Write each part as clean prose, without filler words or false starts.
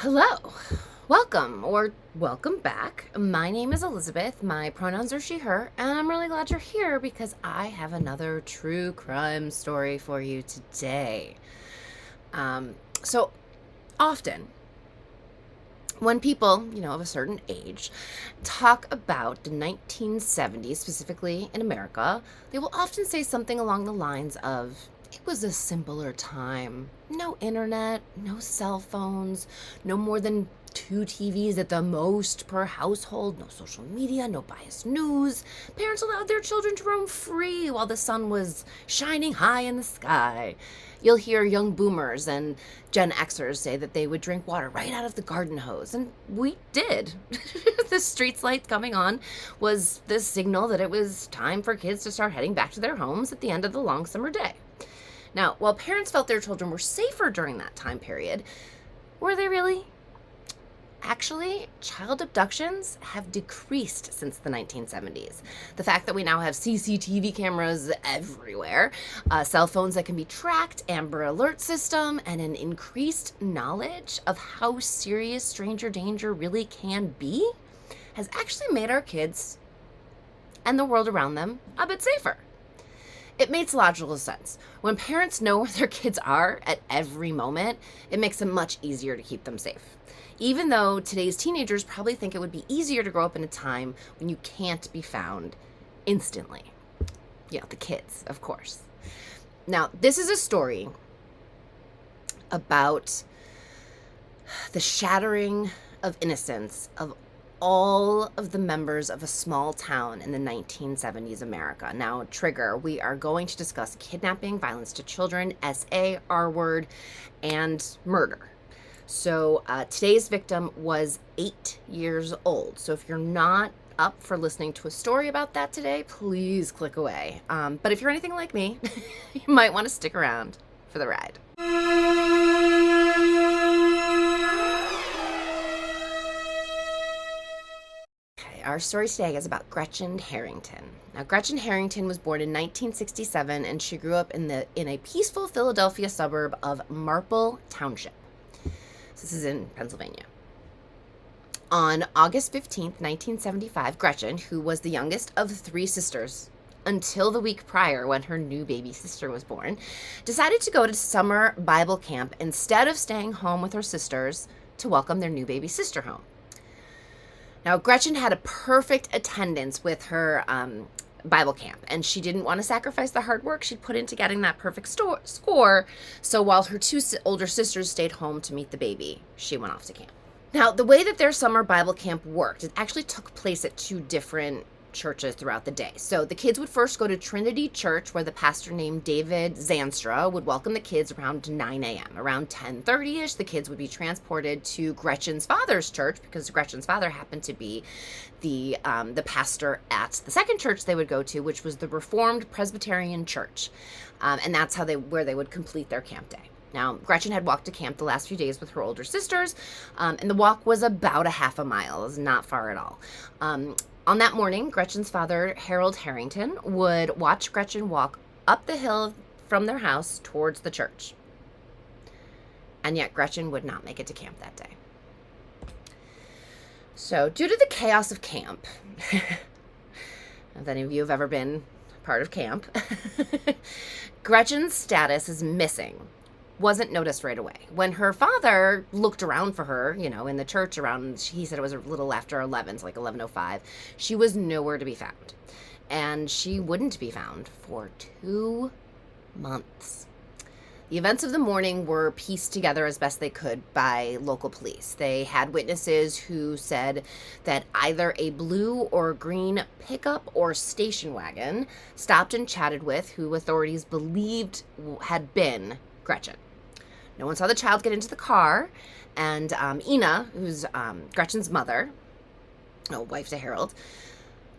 Hello, welcome or welcome back. My name is Elizabeth. My pronouns are she, her, and I'm really glad you're here because I have another true crime story for you today. So often, when people, of a certain age, talk about the 1970s, specifically in America, they will often say something along the lines of, it was a simpler time. No internet, no cell phones, no more than two TVs at the most per household, no social media, no biased news. Parents allowed their children to roam free while the sun was shining high in the sky. You'll hear young boomers and Gen Xers say that they would drink water right out of the garden hose, and we did. The streets light coming on was the signal that it was time for kids to start heading back to their homes at the end of the long summer day. Now, while parents felt their children were safer during that time period, were they really? Actually, child abductions have decreased since the 1970s. The fact that we now have CCTV cameras everywhere, cell phones that can be tracked, Amber Alert system, and an increased knowledge of how serious stranger danger really can be has actually made our kids and the world around them a bit safer. It makes logical sense. When parents know where their kids are at every moment, it makes it much easier to keep them safe. Even though today's teenagers probably think it would be easier to grow up in a time when you can't be found instantly. The kids, of course. Now, this is a story about the shattering of innocence of all of the members of a small town in the 1970s America. Now, trigger, we are going to discuss kidnapping, violence to children, SA, R word, and murder. So today's victim was 8 years old. So if you're not up for listening to a story about that today, please click away. But if you're anything like me, you might want to stick around for the ride. Our story today is about Gretchen Harrington. Now, Gretchen Harrington was born in 1967, and she grew up in a peaceful Philadelphia suburb of Marple Township. This is in Pennsylvania. On August 15th, 1975, Gretchen, who was the youngest of 3 sisters until the week prior when her new baby sister was born, decided to go to summer Bible camp instead of staying home with her sisters to welcome their new baby sister home. Now, Gretchen had a perfect attendance with her Bible camp, and she didn't want to sacrifice the hard work she'd put into getting that perfect score. So while her 2 older sisters stayed home to meet the baby, she went off to camp. Now, the way that their summer Bible camp worked, it actually took place at 2 different churches throughout the day. So the kids would first go to Trinity Church, where the pastor named David Zanstra would welcome the kids around 9 a.m. Around 10:30ish, the kids would be transported to Gretchen's father's church, because Gretchen's father happened to be the pastor at the second church they would go to, which was the Reformed Presbyterian Church. And that's where they would complete their camp day. Now, Gretchen had walked to camp the last few days with her older sisters, and the walk was about a half a mile. It was not far at all. On that morning, Gretchen's father, Harold Harrington, would watch Gretchen walk up the hill from their house towards the church. And yet Gretchen would not make it to camp that day. So, due to the chaos of camp, if any of you have ever been part of camp, Gretchen's status as missing wasn't noticed right away. When her father looked around for her, in the church he said it was a little after 11, so like 11:05, she was nowhere to be found. And she wouldn't be found for 2 months. The events of the morning were pieced together as best they could by local police. They had witnesses who said that either a blue or green pickup or station wagon stopped and chatted with who authorities believed had been Gretchen. No one saw the child get into the car, and Ina, who's Gretchen's mother, wife to Harold,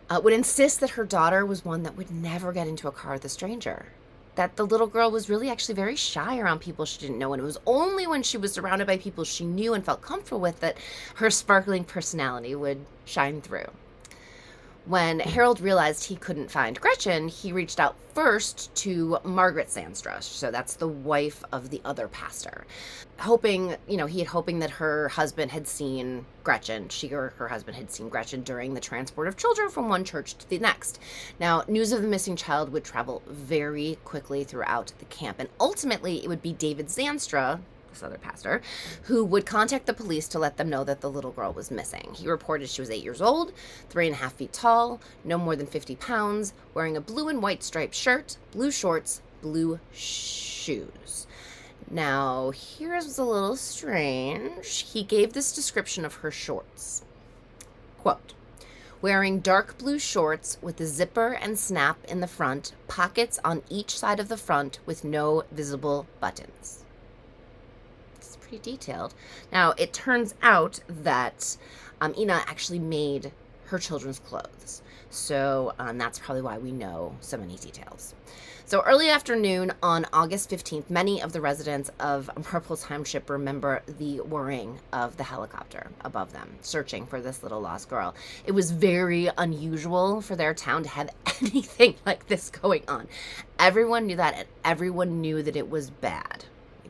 would insist that her daughter was one that would never get into a car with a stranger. That the little girl was really actually very shy around people she didn't know, and it was only when she was surrounded by people she knew and felt comfortable with that her sparkling personality would shine through. When Harold realized he couldn't find Gretchen, he reached out first to Margaret Zandstra. So that's the wife of the other pastor. Hoping that her husband had seen Gretchen. She or her husband had seen Gretchen during the transport of children from one church to the next. Now, news of the missing child would travel very quickly throughout the camp, and ultimately it would be David Zandstra, this other pastor, who would contact the police to let them know that the little girl was missing. He reported she was 8 years old, 3.5 feet tall, no more than 50 pounds, wearing a blue and white striped shirt, blue shorts, blue shoes. Now, here's a little strange. He gave this description of her shorts. Quote, wearing dark blue shorts with a zipper and snap in the front, pockets on each side of the front with no visible buttons. Detailed. Now, it turns out that Ina actually made her children's clothes. So that's probably why we know so many details. So early afternoon on August 15th, many of the residents of Marple Township remember the whirring of the helicopter above them, searching for this little lost girl. It was very unusual for their town to have anything like this going on. Everyone knew that, and everyone knew that it was bad.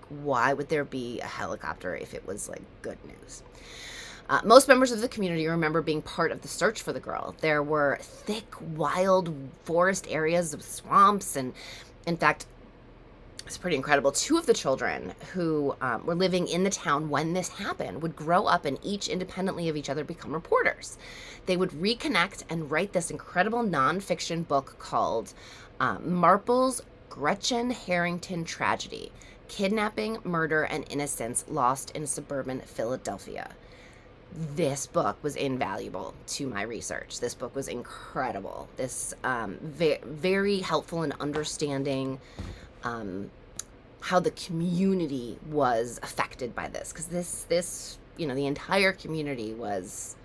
Why would there be a helicopter if it was like good news? Most members of the community remember being part of the search for the girl. There were thick, wild forest areas with swamps, and in fact, it's pretty incredible. 2 of the children who were living in the town when this happened would grow up and each independently of each other become reporters. They would reconnect and write this incredible nonfiction book called Marple's Gretchen Harrington Tragedy: Kidnapping, Murder, and Innocence Lost in Suburban Philadelphia. This book was invaluable to my research. This book was incredible. This very helpful in understanding how the community was affected by this, because this the entire community was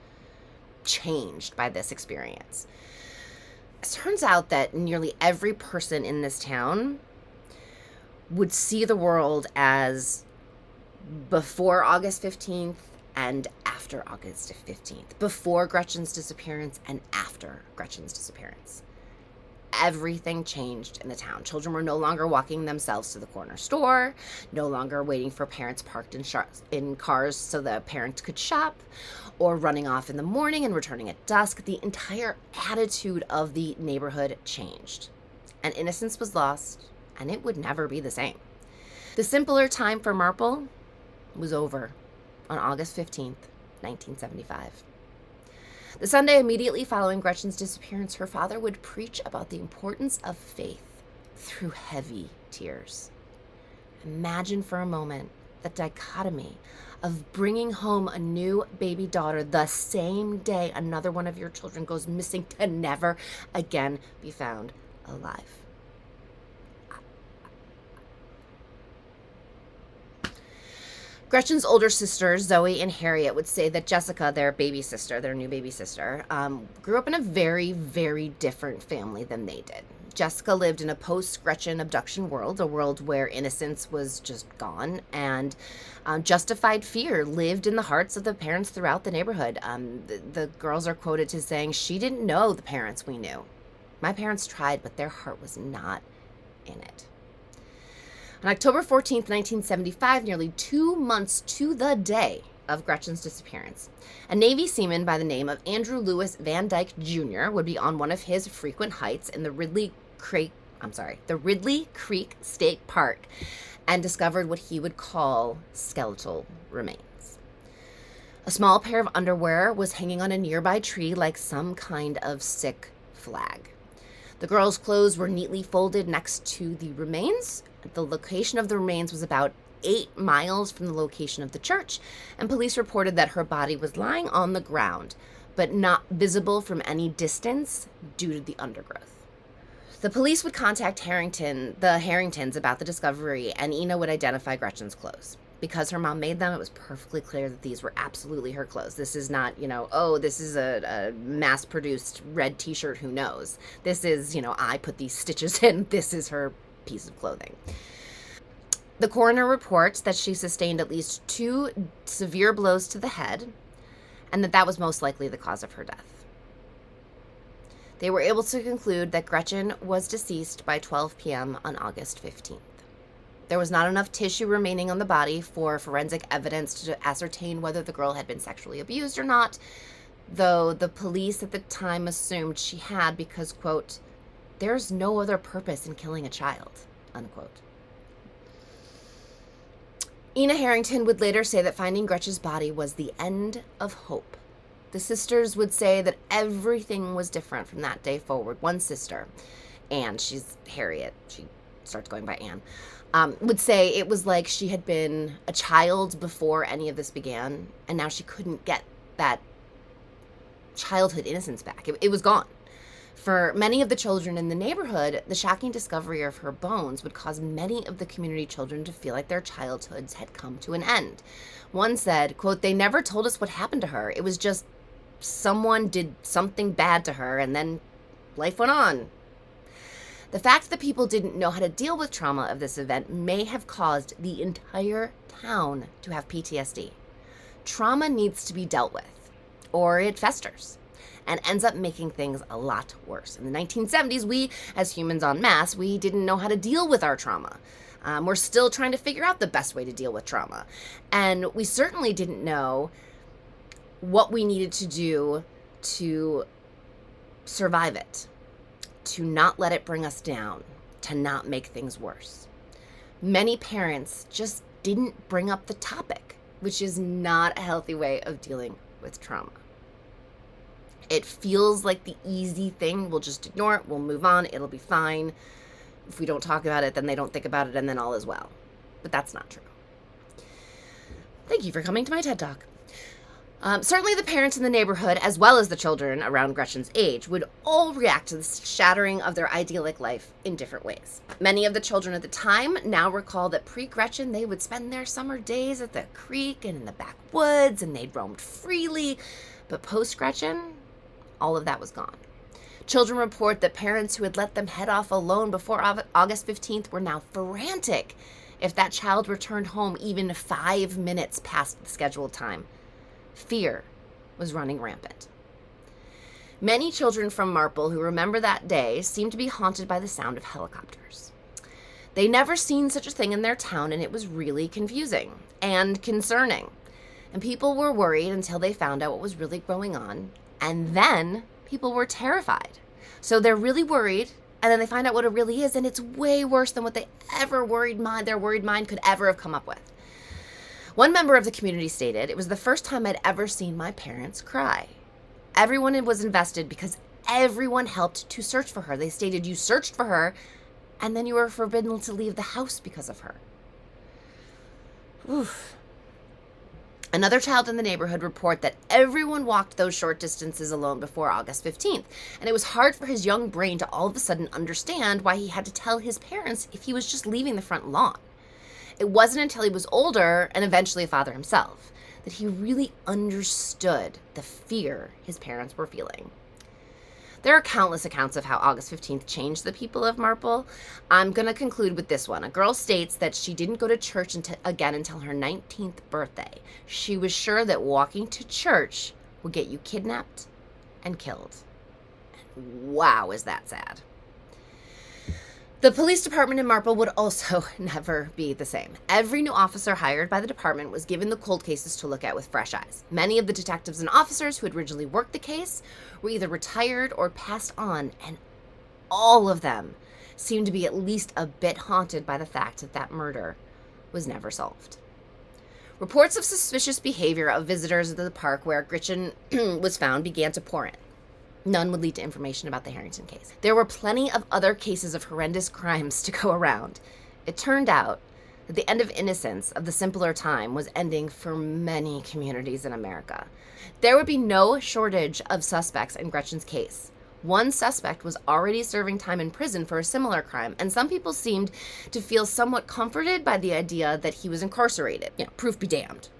changed by this experience. It turns out that nearly every person in this town would see the world as before August 15th and after August 15th, before Gretchen's disappearance and after Gretchen's disappearance. Everything changed in the town. Children were no longer walking themselves to the corner store, no longer waiting for parents parked in cars so the parents could shop, or running off in the morning and returning at dusk. The entire attitude of the neighborhood changed, and innocence was lost, and it would never be the same. The simpler time for Marple was over on August 15th, 1975. The Sunday immediately following Gretchen's disappearance, her father would preach about the importance of faith through heavy tears. Imagine for a moment the dichotomy of bringing home a new baby daughter the same day another one of your children goes missing to never again be found alive. Gretchen's older sisters, Zoe and Harriet, would say that Jessica, their new baby sister, grew up in a very, very different family than they did. Jessica lived in a post-Gretchen abduction world, a world where innocence was just gone, and justified fear lived in the hearts of the parents throughout the neighborhood. The girls are quoted as saying, "She didn't know the parents we knew. My parents tried, but their heart was not in it." On October 14th, 1975, nearly 2 months to the day of Gretchen's disappearance, a Navy seaman by the name of Andrew Lewis Van Dyke Jr. would be on one of his frequent hikes in the Ridley Creek State Park and discovered what he would call skeletal remains. A small pair of underwear was hanging on a nearby tree like some kind of sick flag. The girls' clothes were neatly folded next to the remains. The location of the remains was about 8 miles from the location of the church, and police reported that her body was lying on the ground, but not visible from any distance due to the undergrowth. The police would contact the Harringtons about the discovery, and Ina would identify Gretchen's clothes. Because her mom made them, it was perfectly clear that these were absolutely her clothes. This is not, this is a mass-produced red t-shirt, who knows. This is, I put these stitches in, this is her piece of clothing. The coroner reports that she sustained at least 2 severe blows to the head, and that was most likely the cause of her death. They were able to conclude that Gretchen was deceased by 12 p.m. on August 15th. There was not enough tissue remaining on the body for forensic evidence to ascertain whether the girl had been sexually abused or not, though the police at the time assumed she had because, quote, "there's no other purpose in killing a child," unquote. Ina Harrington would later say that finding Gretchen's body was the end of hope. The sisters would say that everything was different from that day forward. One sister, Anne, she's Harriet, she starts going by Anne, would say it was like she had been a child before any of this began, and now she couldn't get that childhood innocence back. It was gone. For many of the children in the neighborhood, the shocking discovery of her bones would cause many of the community children to feel like their childhoods had come to an end. One said, quote, "They never told us what happened to her. It was just someone did something bad to her, and then life went on." The fact that people didn't know how to deal with trauma of this event may have caused the entire town to have PTSD. Trauma needs to be dealt with, or it festers and ends up making things a lot worse. In the 1970s, we, as humans en masse, we didn't know how to deal with our trauma. We're still trying to figure out the best way to deal with trauma. And we certainly didn't know what we needed to do to survive it, to not let it bring us down, to not make things worse. Many parents just didn't bring up the topic, which is not a healthy way of dealing with trauma. It feels like the easy thing. We'll just ignore it. We'll move on. It'll be fine. If we don't talk about it, then they don't think about it, and then all is well. But that's not true. Thank you for coming to my TED Talk. Certainly the parents in the neighborhood, as well as the children around Gretchen's age, would all react to the shattering of their idyllic life in different ways. Many of the children at the time now recall that pre-Gretchen, they would spend their summer days at the creek and in the backwoods, and they'd roamed freely. But post-Gretchen, all of that was gone. Children report that parents who had let them head off alone before August 15th were now frantic if that child returned home even 5 minutes past the scheduled time. Fear was running rampant. Many children from Marple who remember that day seem to be haunted by the sound of helicopters. They never seen such a thing in their town, and it was really confusing and concerning. And people were worried until they found out what was really going on. And then people were terrified. So they're really worried, and then they find out what it really is, and it's way worse than what their worried mind could ever have come up with. One member of the community stated, "It was the first time I'd ever seen my parents cry. Everyone was invested because everyone helped to search for her." They stated, "You searched for her, and then you were forbidden to leave the house because of her." Oof. Another child in the neighborhood reported that everyone walked those short distances alone before August 15th, and it was hard for his young brain to all of a sudden understand why he had to tell his parents if he was just leaving the front lawn. It wasn't until he was older, and eventually a father himself, that he really understood the fear his parents were feeling. There are countless accounts of how August 15th changed the people of Marple. I'm going to conclude with this one. A girl states that she didn't go to church again until her 19th birthday. She was sure that walking to church would get you kidnapped and killed. Wow, is that sad. The police department in Marple would also never be the same. Every new officer hired by the department was given the cold cases to look at with fresh eyes. Many of the detectives and officers who had originally worked the case were either retired or passed on, and all of them seemed to be at least a bit haunted by the fact that that murder was never solved. Reports of suspicious behavior of visitors at the park where Gretchen was found began to pour in. None would lead to information about the Harrington case. There were plenty of other cases of horrendous crimes to go around. It turned out that the end of innocence of the simpler time was ending for many communities in America. There would be no shortage of suspects in Gretchen's case. One suspect was already serving time in prison for a similar crime, and some people seemed to feel somewhat comforted by the idea that he was incarcerated. Proof be damned.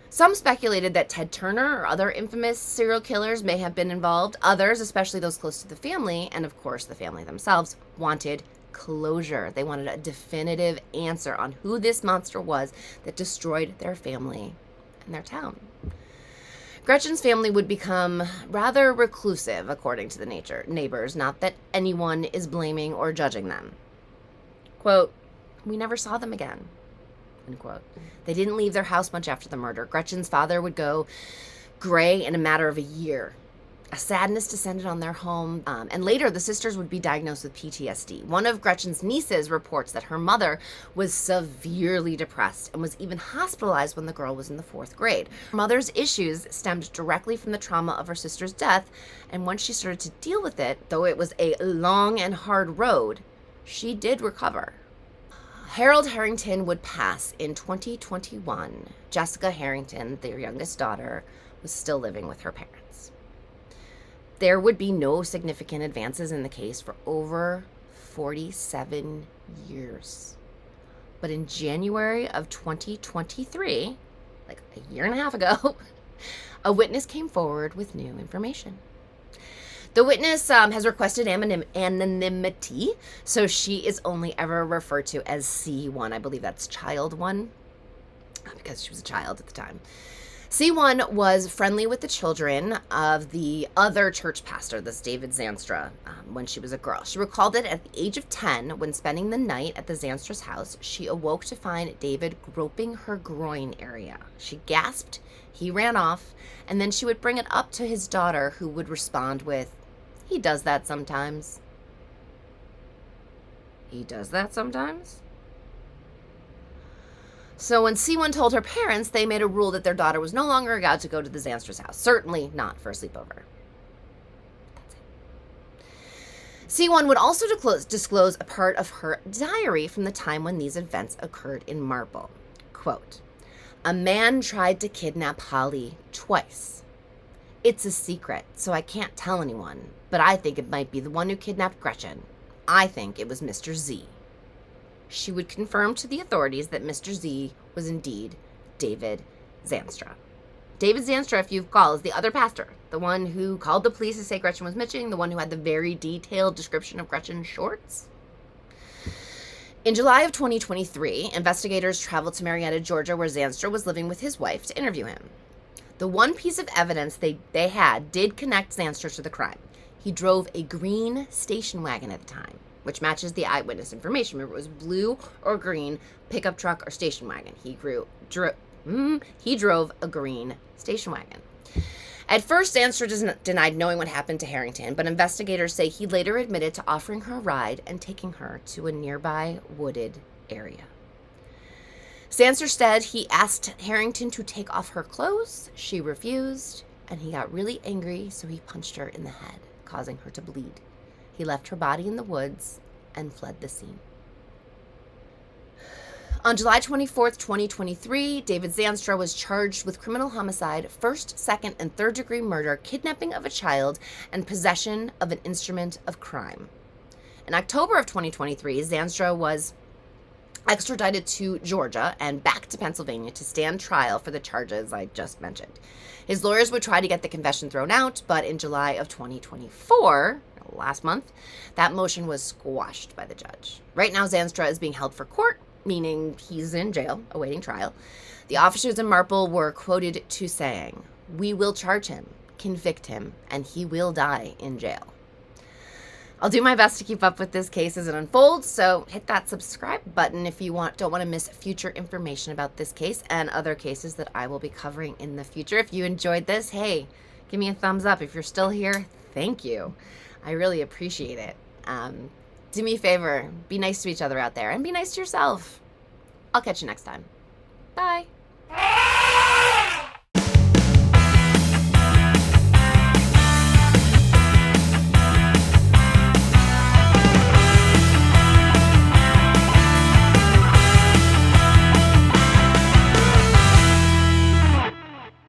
Some speculated that Ted Turner or other infamous serial killers may have been involved. Others, especially those close to the family, and of course the family themselves, wanted closure. They wanted a definitive answer on who this monster was that destroyed their family and their town. Gretchen's family would become rather reclusive, according to the neighbors, not that anyone is blaming or judging them. Quote, "We never saw them again," end quote. They didn't leave their house much after the murder. Gretchen's father would go gray in a matter of a year. A sadness descended on their home, and later the sisters would be diagnosed with PTSD. One of Gretchen's nieces reports that her mother was severely depressed and was even hospitalized when the girl was in the 4th grade. Her mother's issues stemmed directly from the trauma of her sister's death, and once she started to deal with it, though it was a long and hard road, she did recover. Harold Harrington would pass in 2021. Jessica Harrington, their youngest daughter, was still living with her parents. There would be no significant advances in the case for over 47 years. But in January of 2023, like a year and a half ago, a witness came forward with new information. The witness has requested anonymity, so she is only ever referred to as C1. I believe that's child 1, because she was a child at the time. C1 was friendly with the children of the other church pastor, this David Zanstra, when she was a girl. She recalled that at the age of 10, when spending the night at the Zanstra's house, she awoke to find David groping her groin area. She gasped, he ran off, and then she would bring it up to his daughter, who would respond with, "He does that sometimes." He does that sometimes? So when C1 told her parents, they made a rule that their daughter was no longer allowed to go to the Zanstra's house. Certainly not for a sleepover. That's it. C1 would also disclose a part of her diary from the time when these events occurred in Marple. Quote, "A man tried to kidnap Holly twice. It's a secret, so I can't tell anyone, but I think it might be the one who kidnapped Gretchen. I think it was Mr. Z." She would confirm to the authorities that Mr. Z was indeed David Zanstra. David Zanstra, if you recall, is the other pastor, the one who called the police to say Gretchen was missing, the one who had the very detailed description of Gretchen's shorts. In July of 2023, investigators traveled to Marietta, Georgia, where Zanstra was living with his wife, to interview him. The one piece of evidence they had did connect Zanstra to the crime. He drove a green station wagon at the time, which matches the eyewitness information. Remember, it was blue or green pickup truck or station wagon. He drove a green station wagon. At first, Zanstra denied knowing what happened to Harrington, but investigators say he later admitted to offering her a ride and taking her to a nearby wooded area. Zanstra said he asked Harrington to take off her clothes. She refused, and he got really angry, so he punched her in the head, causing her to bleed. He left her body in the woods and fled the scene. On July 24th, 2023, David Zanstra was charged with criminal homicide, 1st, 2nd, and 3rd-degree murder, kidnapping of a child, and possession of an instrument of crime. In October of 2023, Zanstra was extradited to Georgia and back to Pennsylvania to stand trial for the charges I just mentioned. His lawyers would try to get the confession thrown out, but in July of 2024, last month, that motion was squashed by the judge. Right now, Zanstra is being held for court, meaning he's in jail, awaiting trial. The officers in Marple were quoted to saying, "We will charge him, convict him, and he will die in jail." I'll do my best to keep up with this case as it unfolds, so hit that subscribe button if you don't want to miss future information about this case and other cases that I will be covering in the future. If you enjoyed this, hey, give me a thumbs up. If you're still here, thank you. I really appreciate it. Do me a favor, be nice to each other out there, and be nice to yourself. I'll catch you next time. Bye.